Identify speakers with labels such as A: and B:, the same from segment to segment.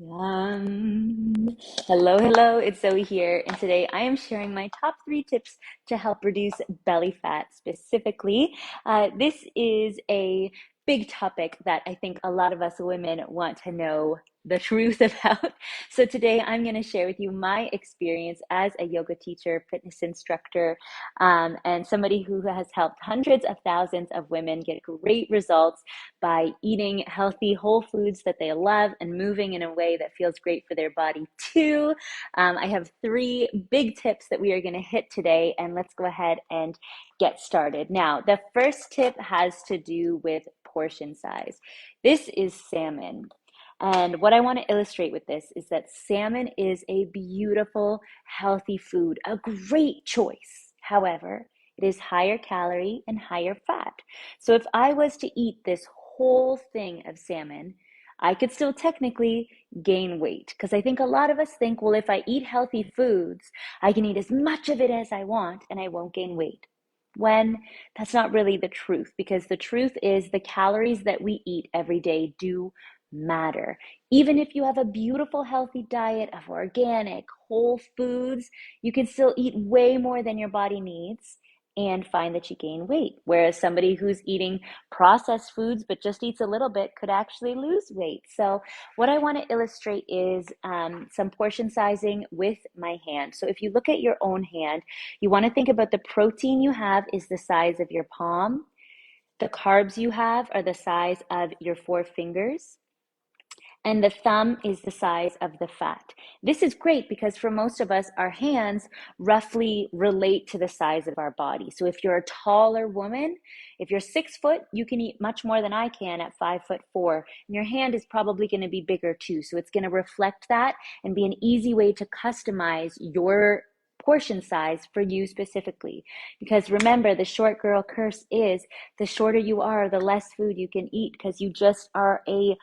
A: Yum. Hello, hello, it's Zoe here, and today I am sharing my top 3 tips to help reduce belly fat specifically. This is a big topic that I think a lot of us women want to know the truth about. So today I'm going to share with you my experience as a yoga teacher, fitness instructor, and somebody who has helped hundreds of thousands of women get great results by eating healthy whole foods that they love and moving in a way that feels great for their body too. I have 3 big tips that we are going to hit today, and let's go ahead and get started. Now, the first tip has to do with portion size. This is salmon. And what I want to illustrate with this is that salmon is a beautiful, healthy food, a great choice. However, it is higher calorie and higher fat. So if I was to eat this whole thing of salmon, I could still technically gain weight because I think a lot of us think, well, if I eat healthy foods, I can eat as much of it as I want and I won't gain weight. When that's not really the truth, because the truth is the calories that we eat every day do matter. Even if you have a beautiful, healthy diet of organic, whole foods, you can still eat way more than your body needs and find that you gain weight. Whereas somebody who's eating processed foods but just eats a little bit could actually lose weight. So what I want to illustrate is some portion sizing with my hand. So if you look at your own hand, you want to think about the protein you have is the size of your palm. The carbs you have are the size of your 4 fingers, and the thumb is the size of the fat. This is great because for most of us, our hands roughly relate to the size of our body. So if you're a taller woman, if you're 6 foot, you can eat much more than I can at 5'4", and your hand is probably going to be bigger too. So it's going to reflect that and be an easy way to customize your portion size for you specifically. Because remember, the short girl curse is the shorter you are, the less food you can eat because you just are a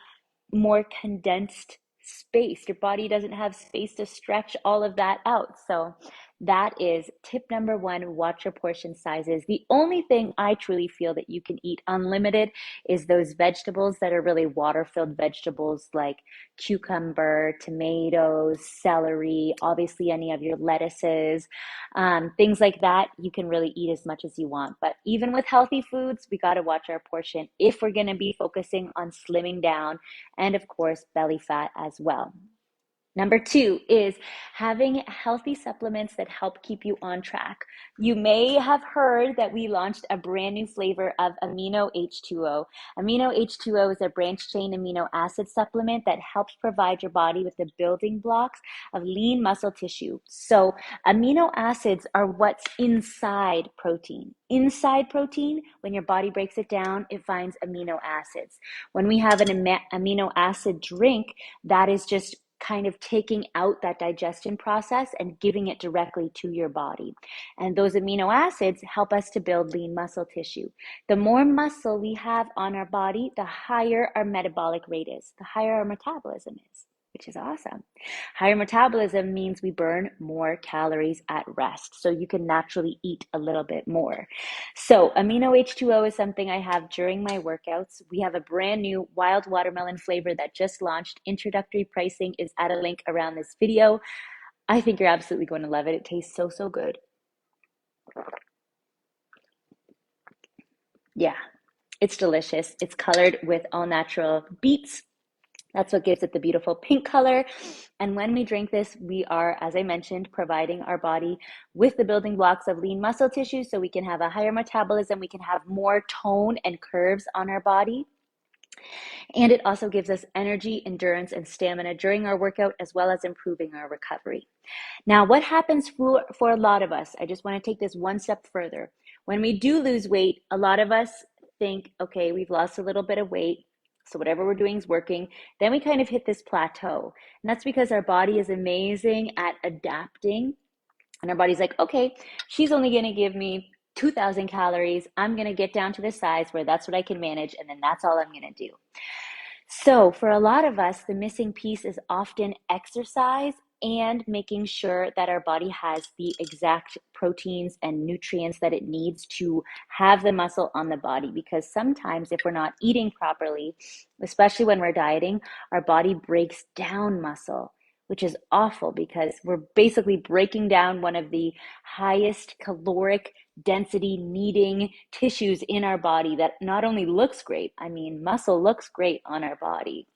A: more condensed space. Your body doesn't have space to stretch all of that out. So that is tip number 1, watch your portion sizes. The only thing I truly feel that you can eat unlimited is those vegetables that are really water-filled vegetables like cucumber, tomatoes, celery, obviously any of your lettuces, things like that. You can really eat as much as you want. But even with healthy foods, we got to watch our portion if we're going to be focusing on slimming down and of course, belly fat as well. Number 2 is having healthy supplements that help keep you on track. You may have heard that we launched a brand new flavor of Amino H2O. Amino H2O is a branched chain amino acid supplement that helps provide your body with the building blocks of lean muscle tissue. So amino acids are what's inside protein. Inside protein, when your body breaks it down, it finds amino acids. When we have an amino acid drink, that is just kind of taking out that digestion process and giving it directly to your body. And those amino acids help us to build lean muscle tissue. The more muscle we have on our body, the higher our metabolic rate is, the higher our metabolism is, which is awesome. Higher metabolism means we burn more calories at rest, so you can naturally eat a little bit more. So Amino H2O is something I have during my workouts. We have a brand new wild watermelon flavor that just launched. Introductory pricing is at a link around this video. I think you're absolutely going to love it. It tastes so, so good. Yeah, it's delicious. It's colored with all natural beets. That's what gives it the beautiful pink color. And when we drink this, we are, as I mentioned, providing our body with the building blocks of lean muscle tissue so we can have a higher metabolism, we can have more tone and curves on our body. And it also gives us energy, endurance, and stamina during our workout, as well as improving our recovery. Now, what happens for a lot of us? I just want to take this one step further. When we do lose weight, a lot of us think, okay, we've lost a little bit of weight, so whatever we're doing is working. Then we kind of hit this plateau. And that's because our body is amazing at adapting. And our body's like, okay, she's only going to give me 2,000 calories. I'm going to get down to the size where that's what I can manage, and then that's all I'm going to do. So for a lot of us, the missing piece is often exercise and making sure that our body has the exact proteins and nutrients that it needs to have the muscle on the body. Because sometimes if we're not eating properly, especially when we're dieting, our body breaks down muscle, which is awful because we're basically breaking down one of the highest caloric density needing tissues in our body that not only looks great, I mean, muscle looks great on our body,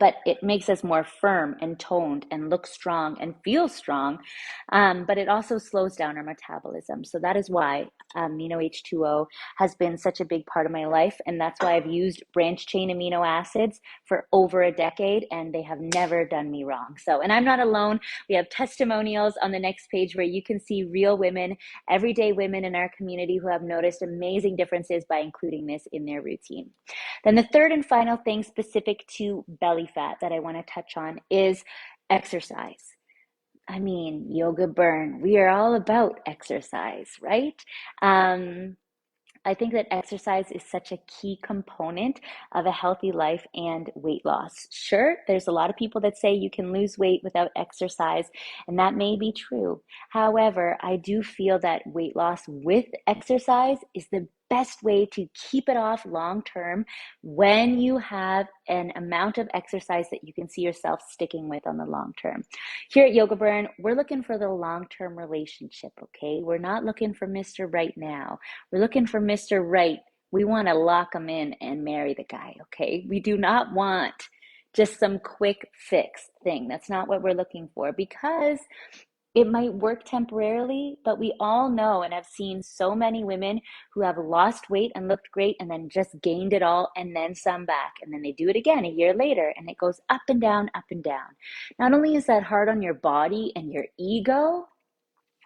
A: but it makes us more firm and toned and look strong and feel strong. But it also slows down our metabolism. So that is why amino H2O has been such a big part of my life. And that's why I've used branch chain amino acids for over a decade, and they have never done me wrong. So, and I'm not alone. We have testimonials on the next page where you can see real women, everyday women in our community who have noticed amazing differences by including this in their routine. Then the third and final thing specific to belly fat that I want to touch on is exercise. I mean, yoga burn. We are all about exercise, right? Um, I think that exercise is such a key component of a healthy life and weight loss. Sure, there's a lot of people that say you can lose weight without exercise, and that may be true. However, I do feel that weight loss with exercise is the best way to keep it off long term when you have an amount of exercise that you can see yourself sticking with on the long term. Here at Yoga Burn, we're looking for the long-term relationship, okay? We're not looking for Mr. Right now. We're looking for Mr. Right. We want to lock him in and marry the guy, okay? We do not want just some quick fix thing. That's not what we're looking for, because it might work temporarily, but we all know, and I've seen so many women who have lost weight and looked great and then just gained it all and then some back. And then they do it again a year later, and it goes up and down, up and down. Not only is that hard on your body and your ego,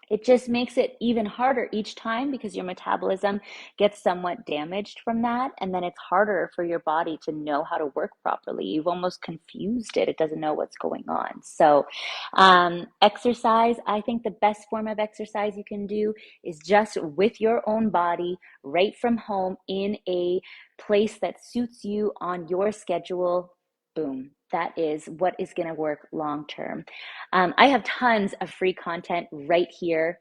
A: it just makes it even harder each time because your metabolism gets somewhat damaged from that. And then it's harder for your body to know how to work properly. You've almost confused it. It doesn't know what's going on. So, exercise, I think the best form of exercise you can do is just with your own body, right from home in a place that suits you on your schedule. Boom. That is what is going to work long term. I have tons of free content right here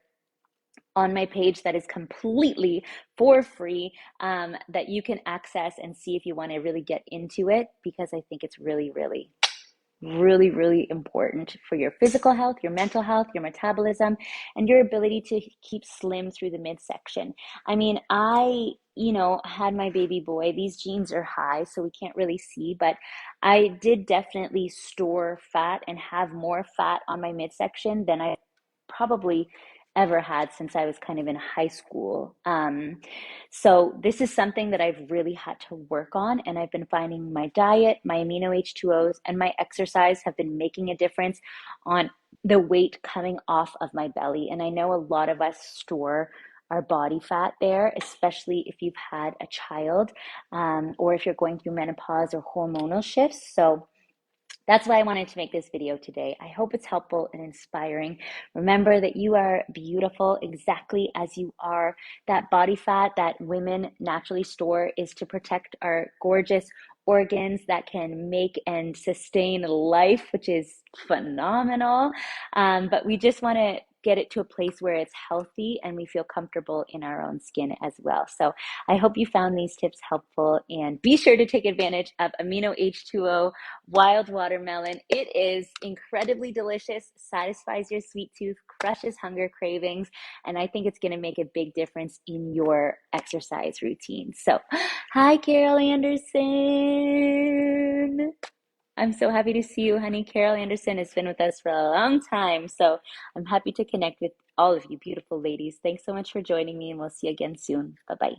A: on my page that is completely for free, that you can access and see if you want to really get into it, because I think it's really, really really, really important for your physical health, your mental health, your metabolism, and your ability to keep slim through the midsection. I mean, had my baby boy. These genes are high, so we can't really see, but I did definitely store fat and have more fat on my midsection than I probably ever had since I was kind of in high school. So this is something that I've really had to work on, and I've been finding my diet, my amino H2Os, and my exercise have been making a difference on the weight coming off of my belly. And I know a lot of us store our body fat there, especially if you've had a child, or if you're going through menopause or hormonal shifts. So that's why I wanted to make this video today. I hope it's helpful and inspiring. Remember that you are beautiful exactly as you are. That body fat that women naturally store is to protect our gorgeous organs that can make and sustain life, which is phenomenal. But we just want to get it to a place where it's healthy and we feel comfortable in our own skin as well. So I hope you found these tips helpful, and be sure to take advantage of Amino H2O wild watermelon. It is incredibly delicious, satisfies your sweet tooth, crushes hunger cravings, and I think it's going to make a big difference in your exercise routine. So, hi, Carol Anderson. I'm so happy to see you, honey. Carol Anderson has been with us for a long time, so I'm happy to connect with all of you beautiful ladies. Thanks so much for joining me, and we'll see you again soon. Bye-bye.